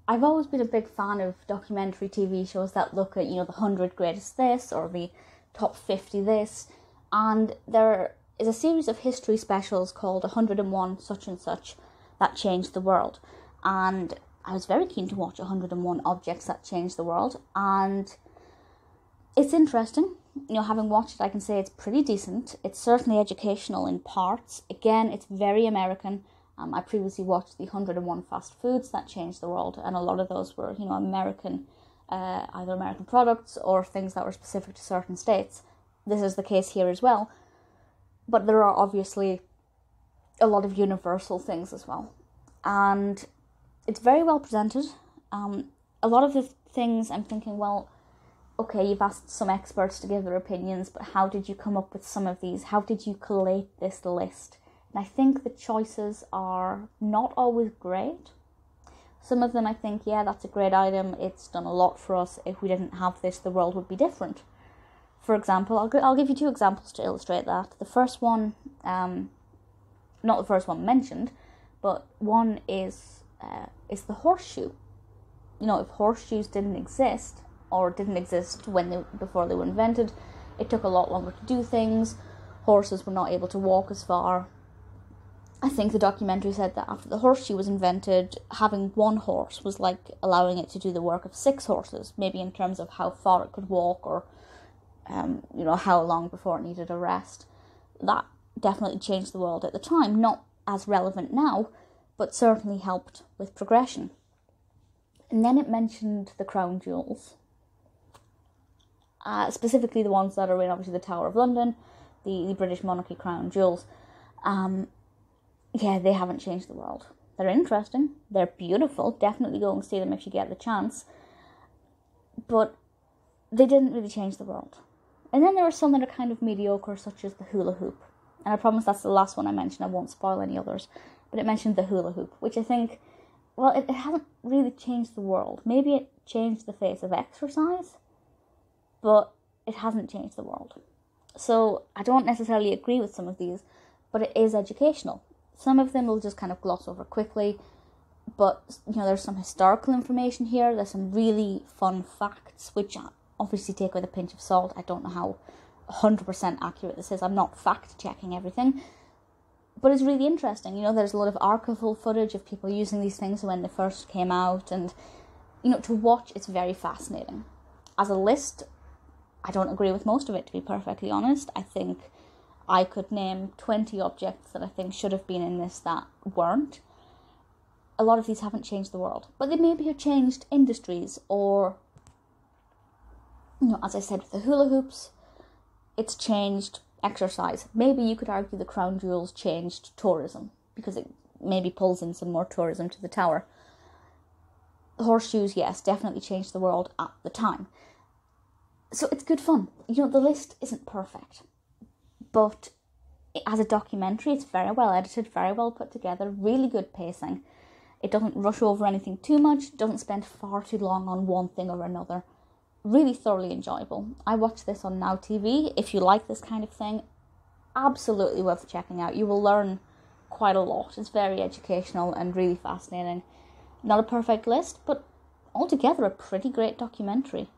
I've always been a big fan of documentary TV shows that look at, the 100 greatest this or the top 50 this. And there is a series of history specials called 101 such and such that changed the world. And I was very keen to watch 101 objects that changed the world. And it's interesting. Having watched it, I can say it's pretty decent. It's certainly educational in parts. Again, it's very American. I previously watched the 101 fast foods that changed the world, and a lot of those were, American, either American products or things that were specific to certain states. This is the case here as well, but there are obviously a lot of universal things as well, and it's very well presented. A lot of the things I'm thinking, well, okay, you've asked some experts to give their opinions, but how did you come up with some of these? How did you collate this list? And I think the choices are not always great. Some of them I think, yeah, that's a great item. It's done a lot for us. If we didn't have this, the world would be different. For example, I'll give you two examples to illustrate that. The first one, not the first one mentioned, but one is the horseshoe. If horseshoes didn't exist, or didn't exist before they were invented, it took a lot longer to do things. Horses were not able to walk as far. I think the documentary said that after the horseshoe was invented, having one horse was like allowing it to do the work of 6 horses, maybe in terms of how far it could walk or, how long before it needed a rest. That definitely changed the world at the time. Not as relevant now, but certainly helped with progression. And then it mentioned the crown jewels. Specifically the ones that are in, obviously, the Tower of London, the British Monarchy crown jewels. Yeah, they haven't changed the world. They're interesting. They're beautiful. Definitely go and see them if you get the chance. But they didn't really change the world. And then there are some that are kind of mediocre, such as the hula hoop. And I promise that's the last one I mentioned. I won't spoil any others. But it mentioned the hula hoop, which I think, well, it hasn't really changed the world. Maybe it changed the face of exercise, but it hasn't changed the world. So I don't necessarily agree with some of these, but it is educational. Some of them will just kind of gloss over quickly, but there's some historical information here. There's some really fun facts, which I obviously take with a pinch of salt. I don't know how 100% accurate this is. I'm not fact checking everything, but it's really interesting. There's a lot of archival footage of people using these things when they first came out, and to watch, it's very fascinating. As a list, I don't agree with most of it, to be perfectly honest. I think I could name 20 objects that I think should have been in this that weren't. A lot of these haven't changed the world, but they maybe have changed industries, or, as I said with the hula hoops, it's changed exercise. Maybe you could argue the crown jewels changed tourism, because it maybe pulls in some more tourism to the tower. The horseshoes, yes, definitely changed the world at the time. So it's good fun. The list isn't perfect, but as a documentary, it's very well edited, very well put together, really good pacing. It doesn't rush over anything too much, doesn't spend far too long on one thing or another. Really thoroughly enjoyable. I watched this on Now TV. If you like this kind of thing, absolutely worth checking out. You will learn quite a lot. It's very educational and really fascinating. Not a perfect list, but altogether a pretty great documentary.